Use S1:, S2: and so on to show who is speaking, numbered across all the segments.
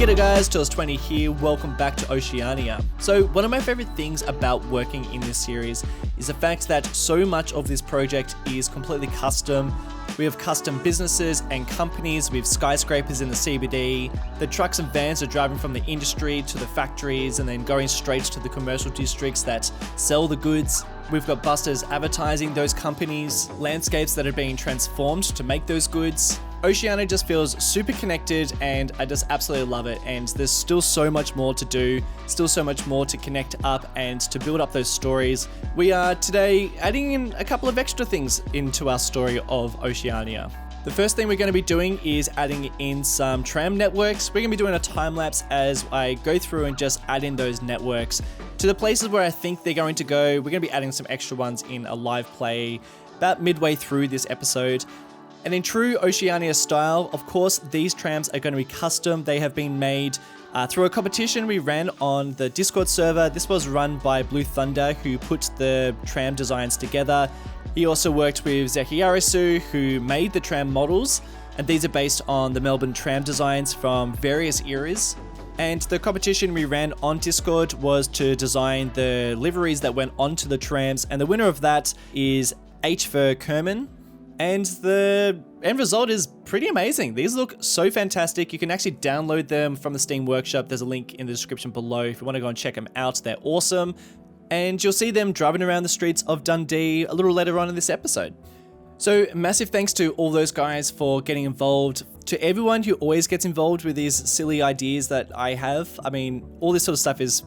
S1: G'day guys, Tools20 here, welcome back to Oceania. So one of my favorite things about working in this series is the fact that so much of this project is completely custom. We have custom businesses and companies, we have skyscrapers in the CBD, the trucks and vans are driving from the industry to the factories and then going straight to the commercial districts that sell the goods. We've got busters advertising those companies, landscapes that are being transformed to make those goods. Oceania just feels super connected and I just absolutely love it, and there's still so much more to do, still so much more to connect up and to build up those stories. We are today adding in a couple of extra things into our story of Oceania. The first thing we're going to be doing is adding in some tram networks. We're going to be doing a time lapse as I go through and just add in those networks to the places where I think they're going to go. We're going to be adding some extra ones in a live play about midway through this episode. And in true Oceania style, of course, these trams are going to be custom. They have been made through a competition we ran on the Discord server. This was run by Blue Thunder, who put the tram designs together. He also worked with Zeki Arisu, who made the tram models, and these are based on the Melbourne tram designs from various eras. And the competition we ran on Discord was to design the liveries that went onto the trams, and the winner of that is H for Kerman. And the end result is pretty amazing. These look so fantastic. You can actually download them from the Steam Workshop. There's a link in the description below if you want to go and check them out. They're awesome. And you'll see them driving around the streets of Dundee a little later on in this episode. So massive thanks to all those guys for getting involved. To everyone who always gets involved with these silly ideas that I have. I mean, all this sort of stuff is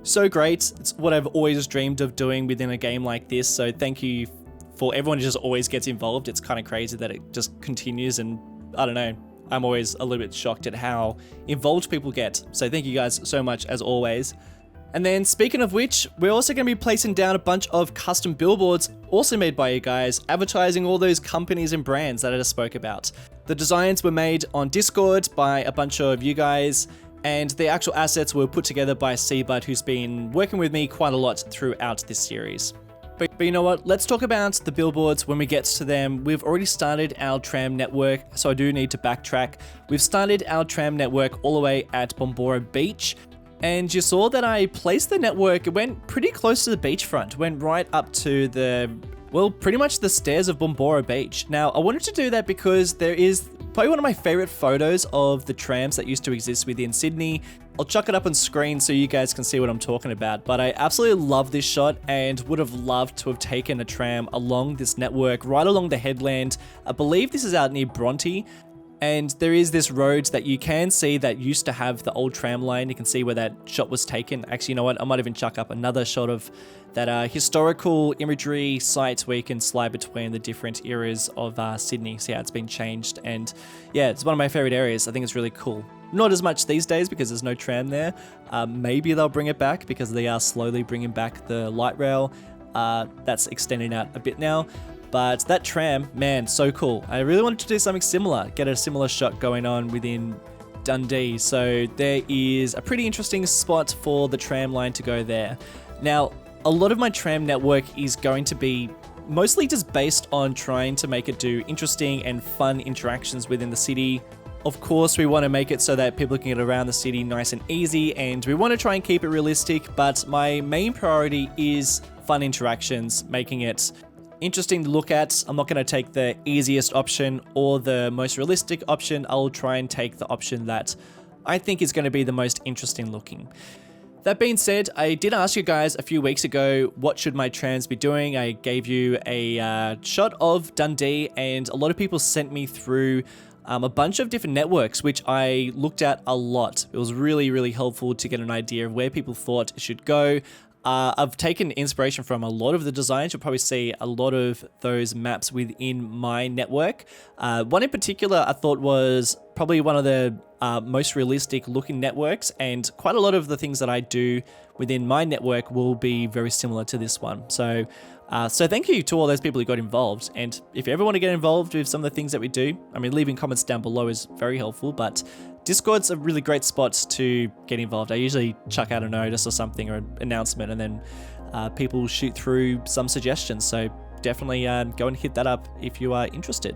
S1: so great. It's what I've always dreamed of doing within a game like this. So thank you for everyone who just always gets involved. It's kind of crazy that it just continues, and I don't know, I'm always a little bit shocked at how involved people get. So thank you guys so much as always. And then speaking of which, we're also going to be placing down a bunch of custom billboards also made by you guys, advertising all those companies and brands that I just spoke about. The designs were made on Discord by a bunch of you guys, and the actual assets were put together by Seabud, who's been working with me quite a lot throughout this series. But you know what, let's talk about the billboards when we get to them. We've already started our tram network, so I do need to backtrack. We've started our tram network all the way at Bombora Beach, and you saw that I placed the network, it went pretty close to the beachfront, went right up to pretty much the stairs of Bombora Beach. Now, I wanted to do that because there is probably one of my favorite photos of the trams that used to exist within Sydney. I'll chuck it up on screen so you guys can see what I'm talking about, but I absolutely love this shot and would have loved to have taken a tram along this network, right along the headland. I believe this is out near Bronte, and there is this road that you can see that used to have the old tram line. You can see where that shot was taken. Actually, you know what? I might even chuck up another shot of that historical imagery site where you can slide between the different eras of Sydney. See how it's been changed. And yeah, it's one of my favorite areas. I think it's really cool. Not as much these days because there's no tram there. Maybe they'll bring it back because they are slowly bringing back the light rail. That's extending out a bit now. But that tram, man, so cool. I really wanted to do something similar, get a similar shot going on within Dundee. So there is a pretty interesting spot for the tram line to go there. Now, a lot of my tram network is going to be mostly just based on trying to make it do interesting and fun interactions within the city. Of course, we want to make it so that people can get around the city nice and easy, and we want to try and keep it realistic, but my main priority is fun interactions, making it interesting to look at. I'm not going to take the easiest option or the most realistic option. I'll try and take the option that I think is going to be the most interesting looking. That being said, I did ask you guys a few weeks ago, what should my trams be doing? I gave you a shot of Dundee, and a lot of people sent me through a bunch of different networks, which I looked at a lot. It was really, really helpful to get an idea of where people thought it should go. I've taken inspiration from a lot of the designs. You'll probably see a lot of those maps within my network. One in particular I thought was probably one of the most realistic looking networks, and quite a lot of the things that I do within my network will be very similar to this one. So thank you to all those people who got involved. And if you ever want to get involved with some of the things that we do, I mean, leaving comments down below is very helpful, but Discord's a really great spot to get involved. I usually chuck out a notice or something or an announcement, and then people shoot through some suggestions. So definitely go and hit that up if you are interested.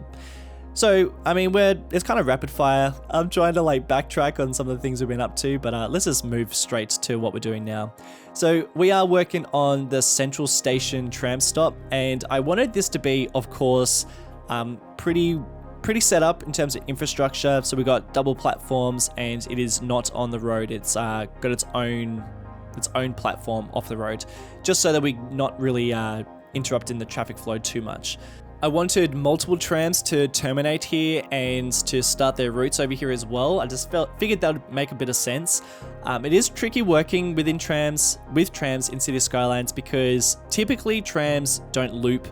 S1: So, I mean, it's kind of rapid fire. I'm trying to like backtrack on some of the things we've been up to, but let's just move straight to what we're doing now. So we are working on the Central Station tram stop, and I wanted this to be, of course, pretty set up in terms of infrastructure. So we got double platforms, and it is not on the road. It's got its own platform off the road, just so that we're not really interrupting the traffic flow too much. I wanted multiple trams to terminate here and to start their routes over here as well. I just figured that would make a bit of sense. It is tricky working with trams in City Skylines, because typically trams don't loop,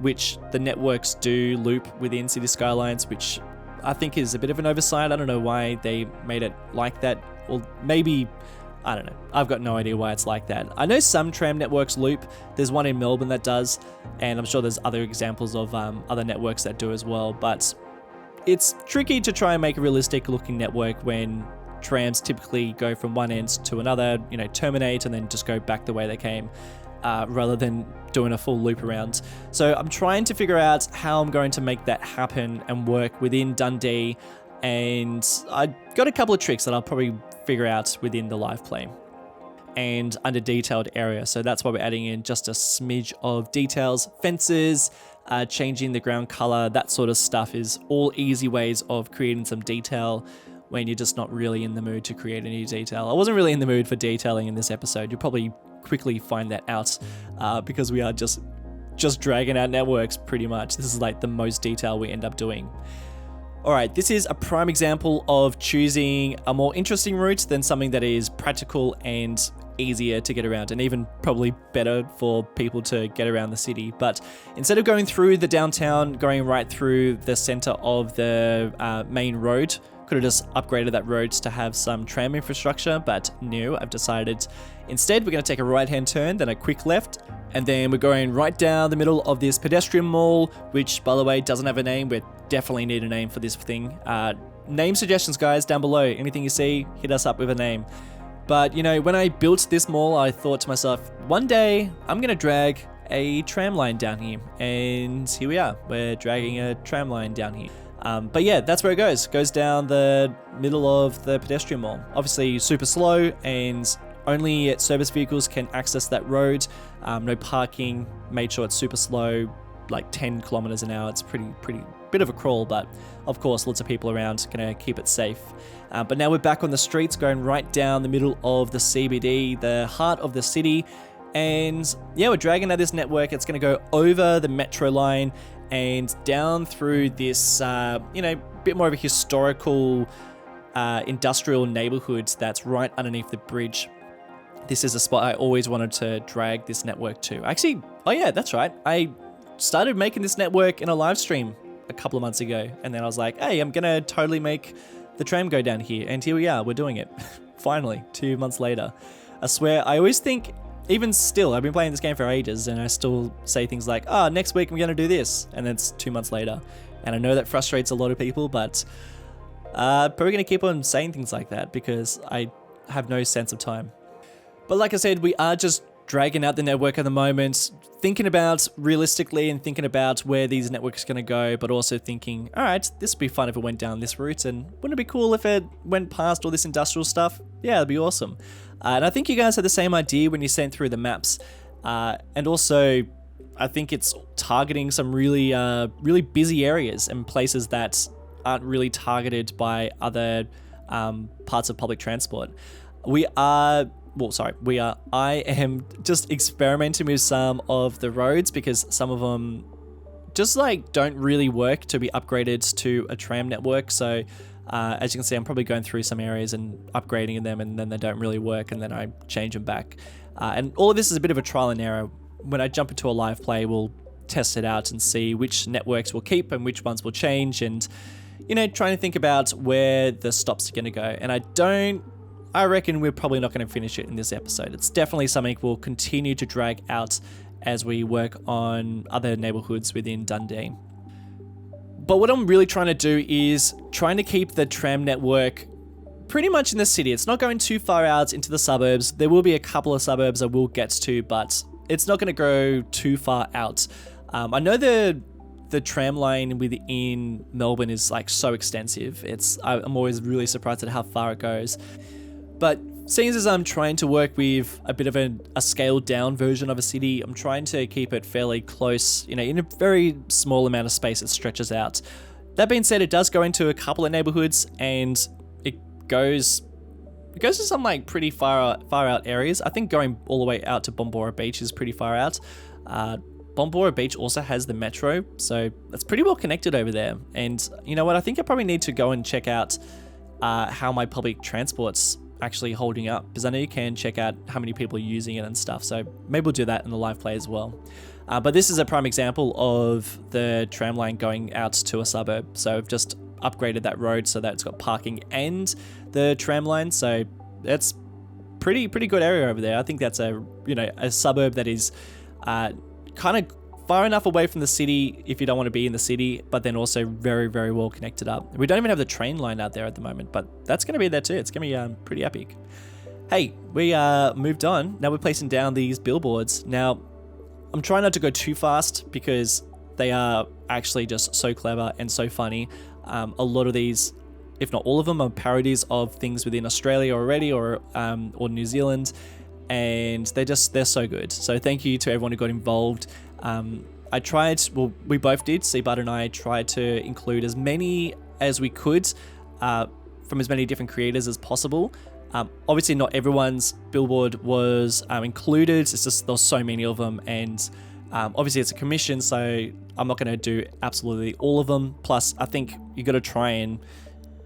S1: which the networks do loop within City Skylines, which I think is a bit of an oversight. I don't know why they made it like that, or maybe, I don't know. I've got no idea why it's like that. I know some tram networks loop. There's one in Melbourne that does, and I'm sure there's other examples of other networks that do as well, but it's tricky to try and make a realistic looking network when trams typically go from one end to another, terminate and then just go back the way they came, rather than doing a full loop around. So I'm trying to figure out how I'm going to make that happen and work within Dundee, and I got a couple of tricks that I'll probably figure out within the live play and under detailed area. So that's why we're adding in just a smidge of details, fences, changing the ground color, that sort of stuff is all easy ways of creating some detail when you're just not really in the mood to create any detail. I wasn't really in the mood for detailing in this episode. You'll probably quickly find that out because we are just dragging out networks pretty much. This is like the most detail we end up doing. All right, this is a prime example of choosing a more interesting route than something that is practical and easier to get around, and even probably better for people to get around the city. But instead of going through the downtown, going right through the center of the main road, could have just upgraded that road to have some tram infrastructure, but no, I've decided instead we're going to take a right-hand turn, then a quick left, and then we're going right down the middle of this pedestrian mall, which, by the way, doesn't have a name. We definitely need a name for this thing. Name suggestions, guys, down below. Anything you see, hit us up with a name. But, when I built this mall, I thought to myself, one day I'm going to drag a tram line down here. And here we are. We're dragging a tram line down here. But yeah, that's where it goes. It goes down the middle of the pedestrian mall. Obviously super slow, and only service vehicles can access that road. No parking. Made sure it's super slow, like 10 kilometers an hour. It's pretty bit of a crawl, but of course lots of people around, gonna keep it safe. But now we're back on the streets, going right down the middle of the CBD, the heart of the city. And yeah, we're dragging out this network. It's going to go over the metro line and down through this, bit more of a historical industrial neighborhood that's right underneath the bridge. This is a spot I always wanted to drag this network to. Actually, oh yeah, that's right. I started making this network in a live stream a couple of months ago. And then I was like, hey, I'm going to totally make the tram go down here. And here we are, we're doing it. Finally, 2 months later. I swear, I always think, even still, I've been playing this game for ages and I still say things like, next week I'm going to do this. And then it's 2 months later. And I know that frustrates a lot of people, but probably going to keep on saying things like that because I have no sense of time. But like I said, we are just dragging out the network at the moment, thinking about realistically and thinking about where these networks are going to go, but also thinking, all right, this would be fun if it went down this route, and wouldn't it be cool if it went past all this industrial stuff? Yeah, it'd be awesome. And I think you guys had the same idea when you sent through the maps. And also, I think it's targeting some really busy areas and places that aren't really targeted by other parts of public transport. I am just experimenting with some of the roads because some of them just don't really work to be upgraded to a tram network. So as you can see, I'm probably going through some areas and upgrading them, and then they don't really work, and then I change them back. And all of this is a bit of a trial and error. When I jump into a live play, we'll test it out and see which networks we'll keep and which ones will change, and trying to think about where the stops are going to go. And I reckon we're probably not going to finish it in this episode. It's definitely something we'll continue to drag out as we work on other neighborhoods within Dundee. But what I'm really trying to do is trying to keep the tram network pretty much in the city. It's not going too far out into the suburbs. There will be a couple of suburbs I will get to, but it's not going to go too far out. I know the the tram line within Melbourne is like so extensive. I'm always really surprised at how far it goes. But seeing as I'm trying to work with a bit of a scaled down version of a city, I'm trying to keep it fairly close, in a very small amount of space it stretches out. That being said, it does go into a couple of neighborhoods, and it goes to some like pretty far out areas. I think going all the way out to Bombora Beach is pretty far out. Bombora Beach also has the metro, so it's pretty well connected over there. And you know what? I think I probably need to go and check out how my public transport's actually holding up, because I know you can check out how many people are using it and stuff. So maybe we'll do that in the live play as well. But this is a prime example of the tram line going out to a suburb. So I've just upgraded that road so that it's got parking and the tram line. So that's pretty good area over there. I think that's a suburb that is kind of far enough away from the city if you don't want to be in the city, but then also very, very well connected up. We don't even have the train line out there at the moment, but that's going to be there too. It's going to be pretty epic. Hey, we moved on. Now we're placing down these billboards. Now, I'm trying not to go too fast because they are actually just so clever and so funny. A lot of these, if not all of them, are parodies of things within Australia already or New Zealand, and they're so good. So thank you to everyone who got involved. We both did. Seabud and I tried to include as many as we could from as many different creators as possible. Obviously, not everyone's billboard was included. It's just there's so many of them, and obviously it's a commission, so I'm not going to do absolutely all of them. Plus, I think you got to try and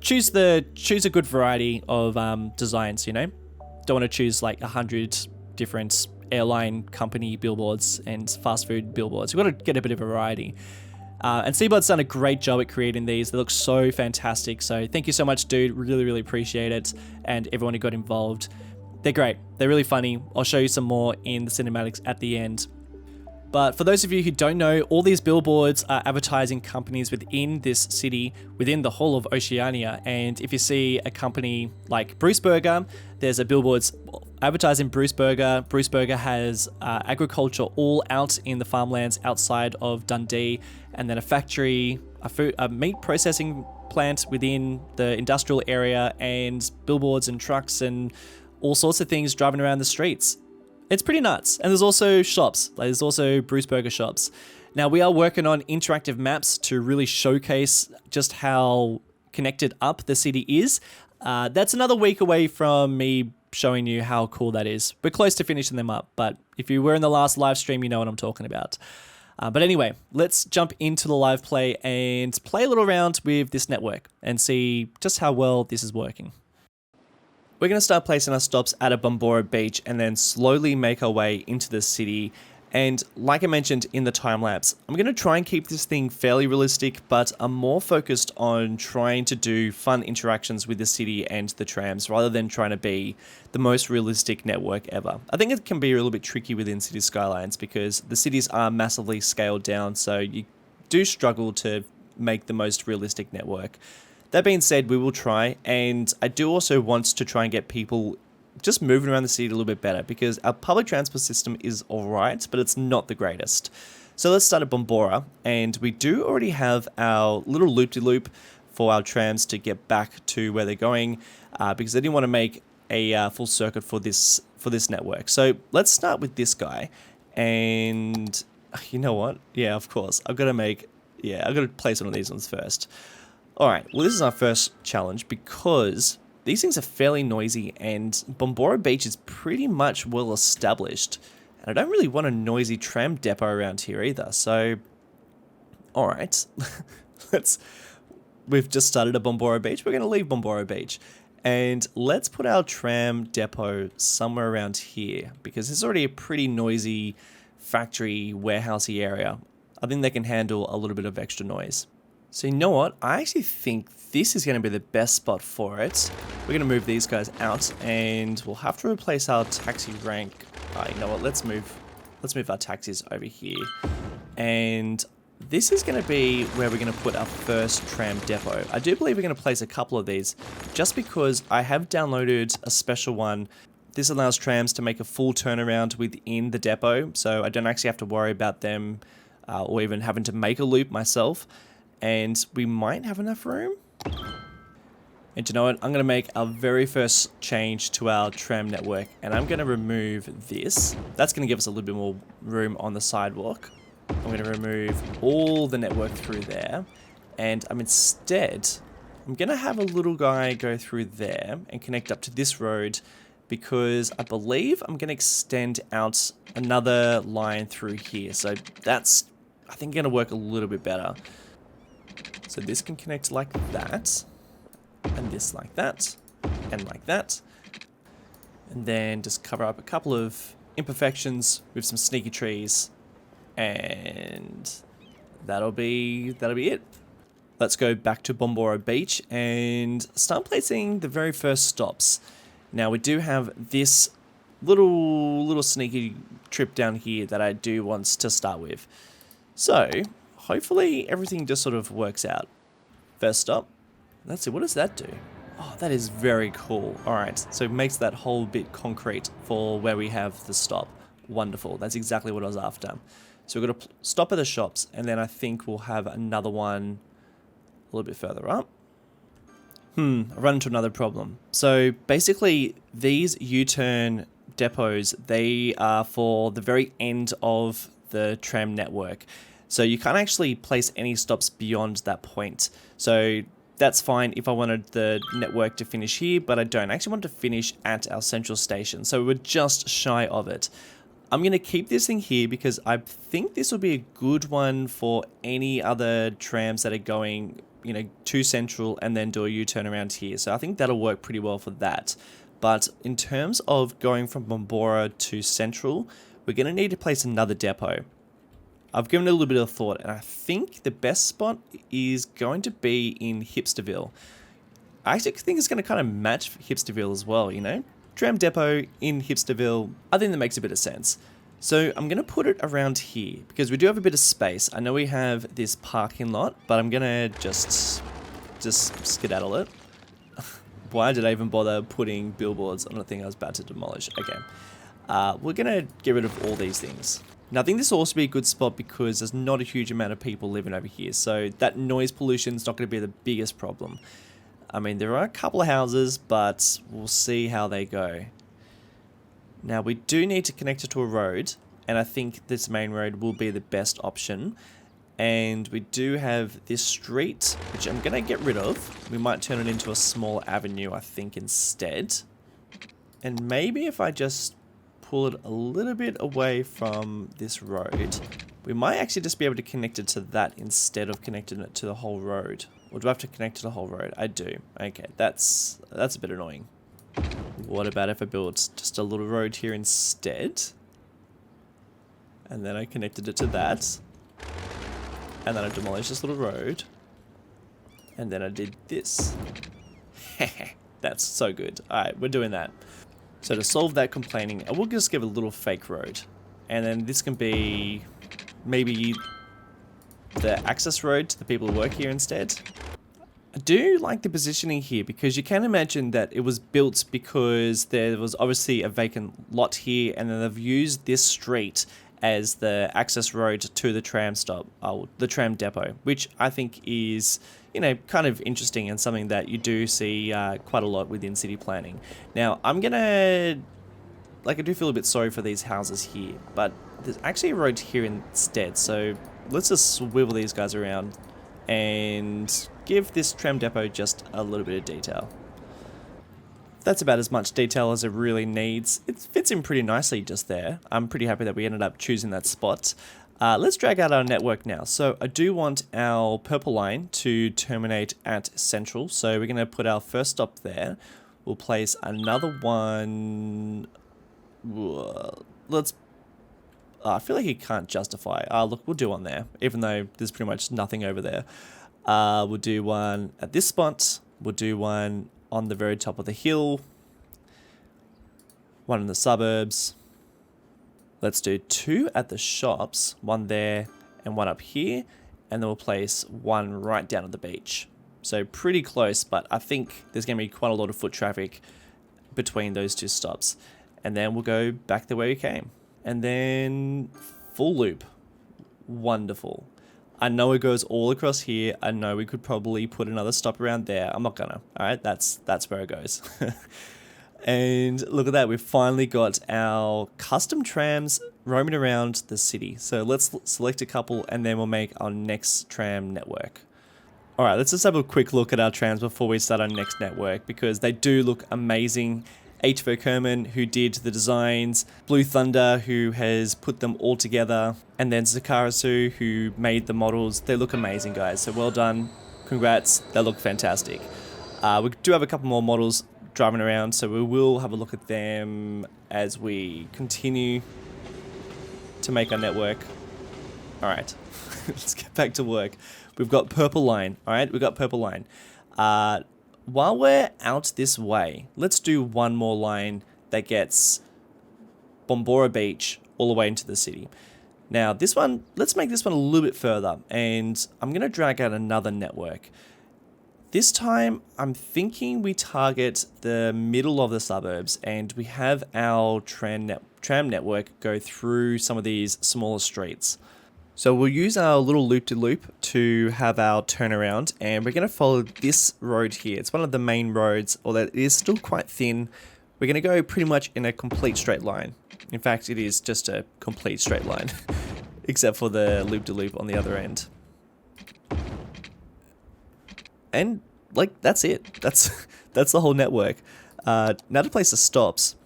S1: choose a good variety of designs. Don't want to choose like 100 different airline company billboards and fast food billboards. You've got to get a bit of variety. And Seabud's done a great job at creating these. They look so fantastic. So thank you so much, dude. Really, really appreciate it. And everyone who got involved. They're great. They're really funny. I'll show you some more in the cinematics at the end. But for those of you who don't know, all these billboards are advertising companies within this city, within the whole of Oceania. And if you see a company like Bruce Burger, there's a billboards advertising Bruce Burger. Bruce Burger has agriculture all out in the farmlands outside of Dundee, and then a factory, a meat processing plant within the industrial area, and billboards and trucks and all sorts of things driving around the streets. It's pretty nuts. And there's also shops. There's also Bruce Burger shops. Now, we are working on interactive maps to really showcase just how connected up the city is. That's another week away from me showing you how cool that is. We're close to finishing them up, but if you were in the last live stream, you know what I'm talking about. But anyway, let's jump into the live play and play a little around with this network and see just how well this is working. We're going to start placing our stops at a Bombora Beach and then slowly make our way into the city. And like I mentioned in the time lapse, I'm going to try and keep this thing fairly realistic, but I'm more focused on trying to do fun interactions with the city and the trams rather than trying to be the most realistic network ever. I think it can be a little bit tricky within City Skylines because the cities are massively scaled down, so you do struggle to make the most realistic network. That being said, we will try, and I do also want to try and get people just moving around the city a little bit better because our public transport system is alright, but it's not the greatest. So let's start at Bombora, and we do already have our little loop-de-loop for our trams to get back to where they're going because I didn't want to make a full circuit for this network. So let's start with this guy, and you know what? Yeah, of course. I've got to place one of these ones first. Alright, well this is our first challenge because these things are fairly noisy and Bombora Beach is pretty much well established. And I don't really want a noisy tram depot around here either, so... Alright, we've just started at Bombora Beach, we're going to leave Bombora Beach. And let's put our tram depot somewhere around here because it's already a pretty noisy factory, warehousey area. I think they can handle a little bit of extra noise. So you know what? I actually think this is going to be the best spot for it. We're going to move these guys out, and we'll have to replace our taxi rank. You know what? Let's move our taxis over here. And this is going to be where we're going to put our first tram depot. I do believe we're going to place a couple of these, just because I have downloaded a special one. This allows trams to make a full turnaround within the depot, so I don't actually have to worry about them or even having to make a loop myself. And we might have enough room. And you know what? I'm going to make our very first change to our tram network, and I'm going to remove this. That's going to give us a little bit more room on the sidewalk. I'm going to remove all the network through there, and I'm going to have a little guy go through there and connect up to this road, because I believe I'm going to extend out another line through here. So that's, I think, going to work a little bit better. So this can connect like that. And this like that, and like that. And then just cover up a couple of imperfections with some sneaky trees. And that'll be it. Let's go back to Bombora Beach and start placing the very first stops. Now we do have this little sneaky trip down here that I do want to start with. So hopefully everything just sort of works out. First stop. Let's see, what does that do? Oh, that is very cool. All right, so it makes that whole bit concrete for where we have the stop. Wonderful, that's exactly what I was after. So we're going to stop at the shops, and then I think we'll have another one a little bit further up. I run into another problem. So basically, these U-turn depots, they are for the very end of the tram network. So you can't actually place any stops beyond that point. So that's fine if I wanted the network to finish here, but I don't. I actually want to finish at our central station, so we're just shy of it. I'm going to keep this thing here because I think this will be a good one for any other trams that are going, you know, to central and then do a U-turn around here. So I think that'll work pretty well for that. But in terms of going from Bombora to central, we're going to need to place another depot. I've given it a little bit of thought, and I think the best spot is going to be in Hipsterville. I actually think it's going to kind of match Hipsterville as well, you know? Tram Depot in Hipsterville, I think that makes a bit of sense. So I'm going to put it around here, because we do have a bit of space. I know we have this parking lot, but I'm going to just skedaddle it. Why did I even bother putting billboards on a thing I was about to demolish? Okay. We're going to get rid of all these things. Now, I think this will also be a good spot because there's not a huge amount of people living over here, so that noise pollution is not going to be the biggest problem. I mean, there are a couple of houses, but we'll see how they go. Now, we do need to connect it to a road, and I think this main road will be the best option. And we do have this street, which I'm going to get rid of. We might turn it into a small avenue, I think, instead. And maybe if I just pull it a little bit away from this road, we might actually just be able to connect it to that instead of connecting it to the whole road. Or do I have to connect to the whole road? I do. Okay, that's a bit annoying. What about if I built just a little road here instead? And then I connected it to that. And then I demolished this little road. And then I did this. That's so good. Alright, we're doing that. So to solve that complaining, I will just give a little fake road. And then this can be maybe the access road to the people who work here instead. I do like the positioning here because you can imagine that it was built because there was obviously a vacant lot here, and then they've used this street as the access road to the tram stop, the tram depot, which I think is, you know, kind of interesting and something that you do see quite a lot within city planning. Now, I'm gonna, like, I do feel a bit sorry for these houses here, but there's actually a road here instead, so let's just swivel these guys around and give this tram depot just a little bit of detail. That's about as much detail as it really needs. It fits in pretty nicely just there. I'm pretty happy that we ended up choosing that spot. Let's drag out our network now. So I do want our purple line to terminate at Central. So we're going to put our first stop there. We'll place another one. Let's... I feel like he can't justify. Look, we'll do one there, even though there's pretty much nothing over there. We'll do one at this spot. We'll do one on the very top of the hill. One in the suburbs. Let's do two at the shops. One there and one up here. And then we'll place one right down at the beach. So pretty close, but I think there's going to be quite a lot of foot traffic between those two stops. And then we'll go back the way we came. And then full loop. Wonderful. I know it goes all across here. I know we could probably put another stop around there. I'm not gonna. All right, that's where it goes. And look at that. We've finally got our custom trams roaming around the city. So let's select a couple and then we'll make our next tram network. All right, let's just have a quick look at our trams before we start our next network because they do look amazing. HVO Kerman, who did the designs, Blue Thunder, who has put them all together, and then Zakarasu, who made the models. They look amazing, guys. So well done. Congrats. They look fantastic. We do have a couple more models driving around, so we will have a look at them as we continue to make our network. All right, let's get back to work. We've got Purple Line. All right, we've got Purple Line. While we're out this way, let's do one more line that gets Bombora Beach all the way into the city. Now, this one, let's make this one a little bit further, and I'm going to drag out another network. This time, I'm thinking we target the middle of the suburbs, and we have our tram network go through some of these smaller streets. So we'll use our little loop-de-loop to have our turnaround, and we're going to follow this road here. It's one of the main roads, although it is still quite thin. We're going to go pretty much in a complete straight line. In fact, it is just a complete straight line, except for the loop-de-loop on the other end. And, like, that's it. That's the whole network. Now to place the stops.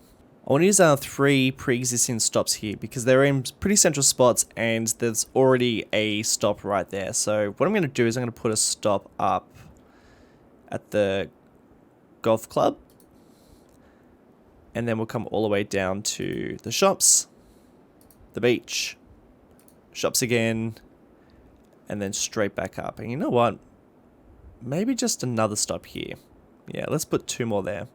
S1: I want to use our 3 pre-existing stops here because they're in pretty central spots and there's already a stop right there. So what I'm going to do is I'm going to put a stop up at the golf club. And then we'll come all the way down to the shops, the beach, shops again, and then straight back up. And you know what? Maybe just another stop here. Yeah, let's put 2 more there.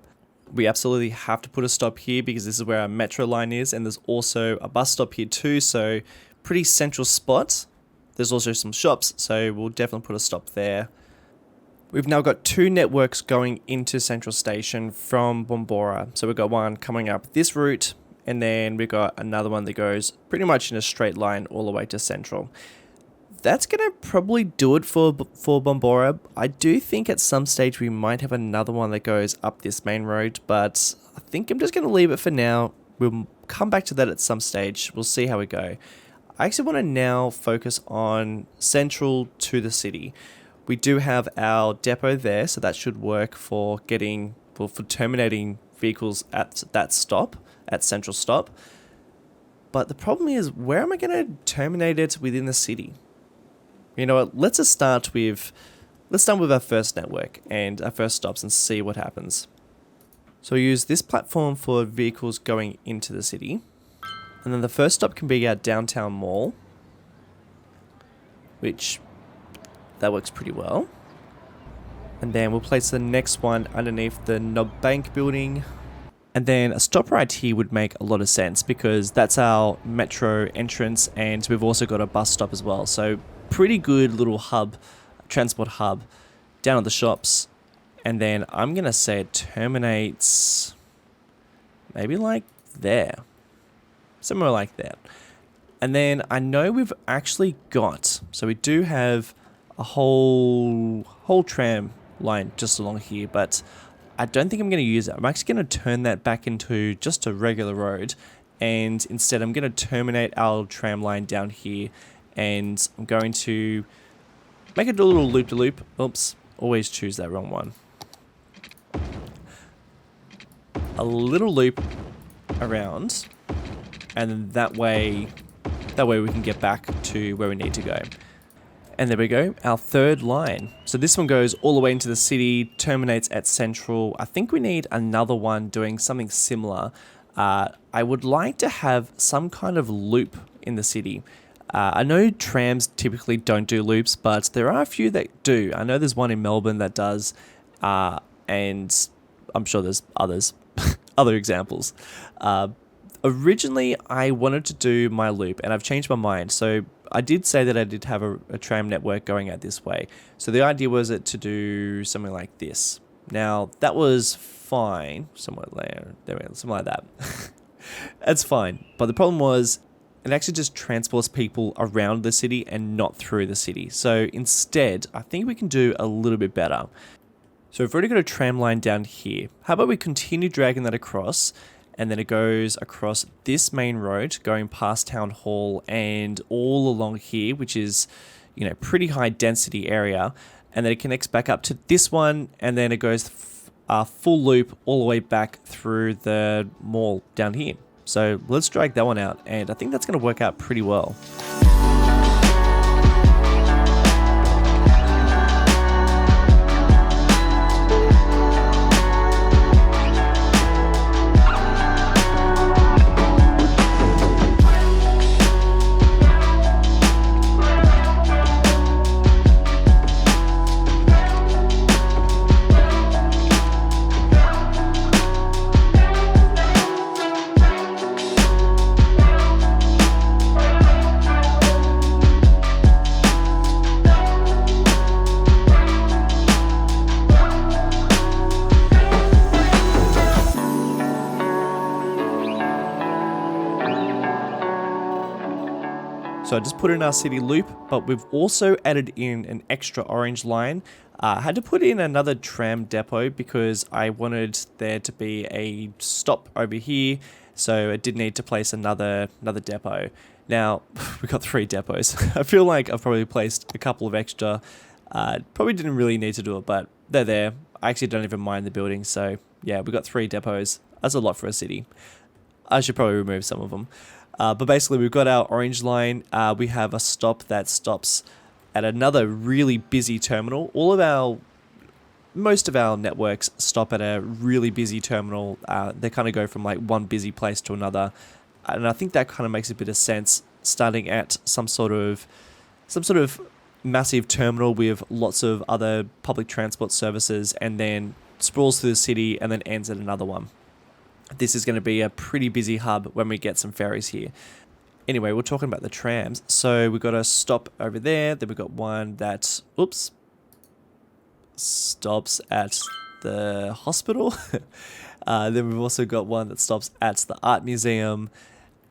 S1: We absolutely have to put a stop here because this is where our metro line is, and there's also a bus stop here too, so pretty central spot. There's also some shops, so we'll definitely put a stop there. We've now got 2 networks going into Central Station from Bombora. So we've got one coming up this route, and then we've got another one that goes pretty much in a straight line all the way to Central. That's going to probably do it for Bombora. I do think at some stage we might have another one that goes up this main road, but I think I'm just going to leave it for now. We'll come back to that at some stage. We'll see how we go. I actually want to now focus on Central to the city. We do have our depot there, so that should work for for terminating vehicles at that stop, at Central Stop. But the problem is, where am I going to terminate it within the city? You know what, let's start with our first network and our first stops and see what happens. So we use this platform for vehicles going into the city. And then the first stop can be our downtown mall, which that works pretty well. And then we'll place the next one underneath the Knob Bank building. And then a stop right here would make a lot of sense because that's our metro entrance and we've also got a bus stop as well. So pretty good little hub, transport hub down at the shops. And then I'm going to say it terminates maybe like there. Somewhere like that. And then I know we've actually got, so we do have a whole tram line just along here, but I don't think I'm going to use it. I'm actually going to turn that back into just a regular road. And instead I'm going to terminate our tram line down here. And I'm going to make it a little loop-de-loop. Oops, always choose that wrong one. A little loop around, and then that way we can get back to where we need to go. And there we go, our third line. So this one goes all the way into the city, terminates at Central. I think we need another one doing something similar. I would like to have some kind of loop in the city. I know trams typically don't do loops, but there are a few that do. I know there's one in Melbourne that does, and I'm sure there's others, other examples. Originally, I wanted to do my loop, and I've changed my mind. So I did say that I did have a tram network going out this way. So the idea was to do something like this. Now, that was something like that. That's fine. But the problem was, it actually just transports people around the city and not through the city. So instead, I think we can do a little bit better. So we've already got a tram line down here. How about we continue dragging that across, and then it goes across this main road, going past Town Hall and all along here, which is, you know, pretty high density area. And then it connects back up to this one, and then it goes full loop all the way back through the mall down here. So let's drag that one out, and I think that's going to work out pretty well. So I just put in our city loop, but we've also added in an extra orange line. I had to put in another tram depot because I wanted there to be a stop over here, so I did need to place another depot. Now, we've got 3 depots. I feel like I've probably placed a couple of extra. Probably didn't really need to do it, but they're there. I actually don't even mind the building, so yeah, we've got 3 depots. That's a lot for a city. I should probably remove some of them. But basically, we've got our orange line. We have a stop that stops at another really busy terminal. Most of our networks stop at a really busy terminal. They kind of go from like one busy place to another, and I think that kind of makes a bit of sense. Starting at some sort of massive terminal with lots of other public transport services, and then sprawls through the city, and then ends at another one. This is going to be a pretty busy hub when we get some ferries here. Anyway, we're talking about the trams. So we've got a stop over there. Then we've got one that, stops at the hospital. Then we've also got one that stops at the art museum.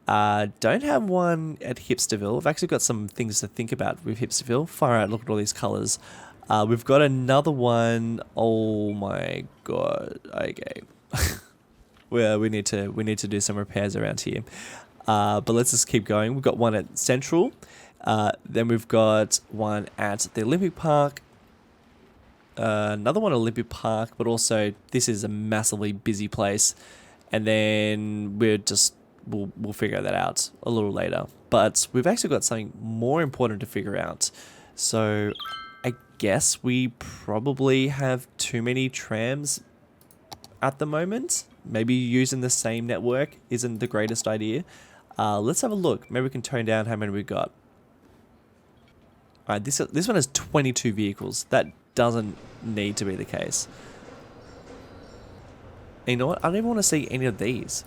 S1: Don't have one at Hipsterville. I've actually got some things to think about with Hipsterville. Far out, look at all these colors. We've got another one. Oh my god. Okay. Well, we need to do some repairs around here. But let's just keep going. We've got one at Central. Then we've got one at the Olympic Park. Another one at Olympic Park, but also this is a massively busy place. And then we'll figure that out a little later. But we've actually got something more important to figure out. So I guess we probably have too many trams at the moment. Maybe using the same network isn't the greatest idea. Let's have a look. Maybe we can tone down how many we've got. Alright, this one has 22 vehicles. That doesn't need to be the case. And you know what? I don't even want to see any of these.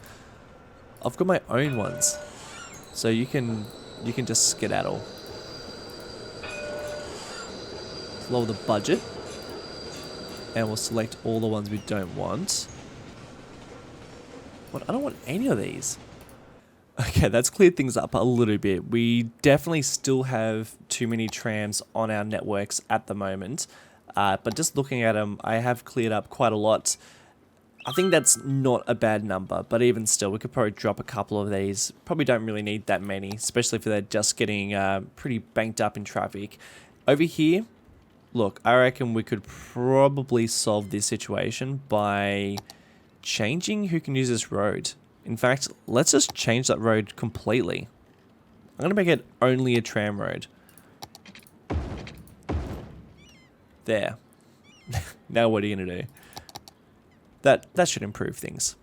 S1: I've got my own ones. So you can just skedaddle. Lower the budget. And we'll select all the ones we don't want. What? I don't want any of these. Okay, that's cleared things up a little bit. We definitely still have too many trams on our networks at the moment. But just looking at them, I have cleared up quite a lot. I think that's not a bad number, but even still, we could probably drop a couple of these. Probably don't really need that many, especially if they're just getting pretty banked up in traffic. Over here, look, I reckon we could probably solve this situation by changing who can use this road. In fact, let's just change that road completely. I'm going to make it only a tram road. There. Now what are you going to do? That should improve things.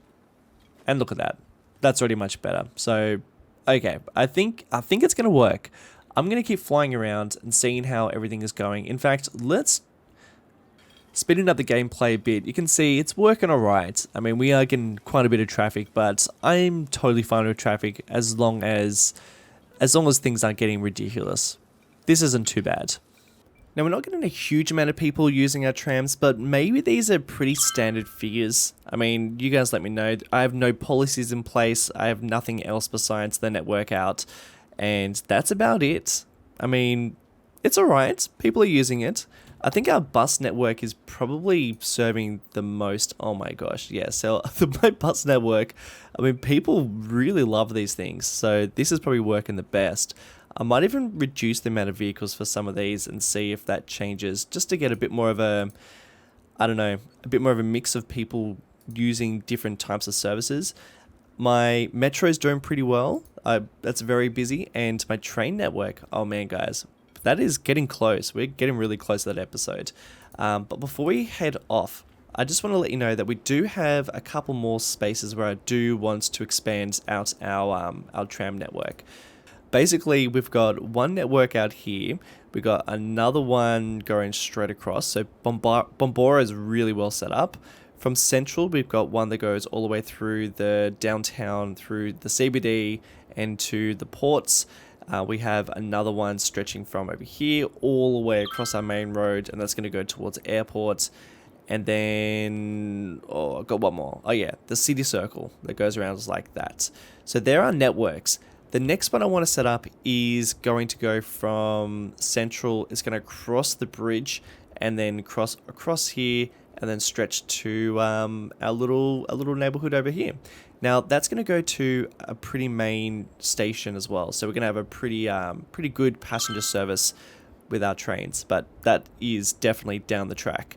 S1: And look at that. That's already much better. So, okay. I think it's going to work. I'm going to keep flying around and seeing how everything is going. In fact, let's speeding up the gameplay a bit. You can see it's working alright. I mean, we are getting quite a bit of traffic, but I'm totally fine with traffic as long as things aren't getting ridiculous. This isn't too bad. Now, we're not getting a huge amount of people using our trams, but maybe these are pretty standard figures. I mean, you guys let me know. I have no policies in place. I have nothing else besides the network out. And that's about it. I mean, it's alright. People are using it. I think our bus network is probably serving the most. Oh my gosh, yeah. So my bus network, I mean, people really love these things. So this is probably working the best. I might even reduce the amount of vehicles for some of these and see if that changes, just to get a bit more of a, I don't know, a bit more of a mix of people using different types of services. My metro is doing pretty well. That's very busy. And my train network, oh man, guys, that is getting close. We're getting really close to that episode. But before we head off, I just want to let you know that we do have a couple more spaces where I do want to expand out our tram network. Basically, we've got one network out here. We've got another one going straight across. So Bombora is really well set up. From Central, we've got one that goes all the way through the downtown, through the CBD, and to the ports. We have another one stretching from over here all the way across our main road, and that's going to go towards airports. And then, oh, I've got one more. Oh yeah, the city circle that goes around like that. So there are networks. The next one I want to set up is going to go from Central. It's going to cross the bridge and then cross across here and then stretch to our little neighborhood over here. Now that's going to go to a pretty main station as well. So we're going to have a pretty good passenger service with our trains, but that is definitely down the track.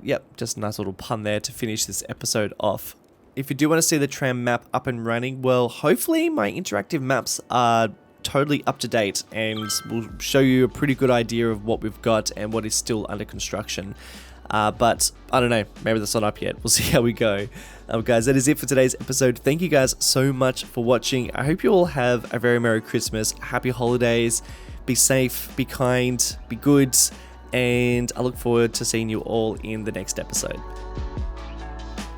S1: Yep, just a nice little pun there to finish this episode off. If you do want to see the tram map up and running, well, hopefully my interactive maps are totally up to date and will show you a pretty good idea of what we've got and what is still under construction. But I don't know, maybe that's not up yet. We'll see how we go. Guys, that is it for today's episode. Thank you guys so much for watching. I hope you all have a very Merry Christmas, Happy Holidays, be safe, be kind, be good, and I look forward to seeing you all in the next episode.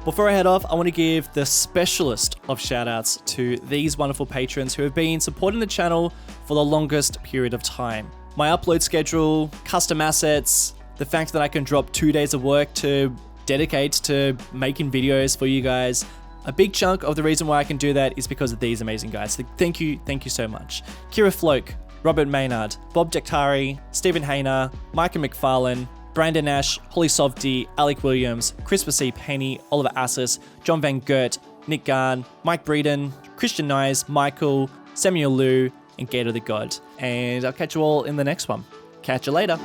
S1: Before I head off, I want to give the specialist of shoutouts to these wonderful patrons who have been supporting the channel for the longest period of time. My upload schedule, custom assets, the fact that I can drop 2 days of work to dedicate to making videos for you guys. A big chunk of the reason why I can do that is because of these amazing guys. So thank you so much. Kira Floke, Robert Maynard, Bob Dektari, Stephen Hayner, Micah McFarlane, Brandon Ash, Holly Softy, Alec Williams, Christopher C. Penny, Oliver Assis, John Van Gert, Nick Garn, Mike Breeden, Christian Nyes, Michael, Samuel Liu, and Gator the God. And I'll catch you all in the next one. Catch you later.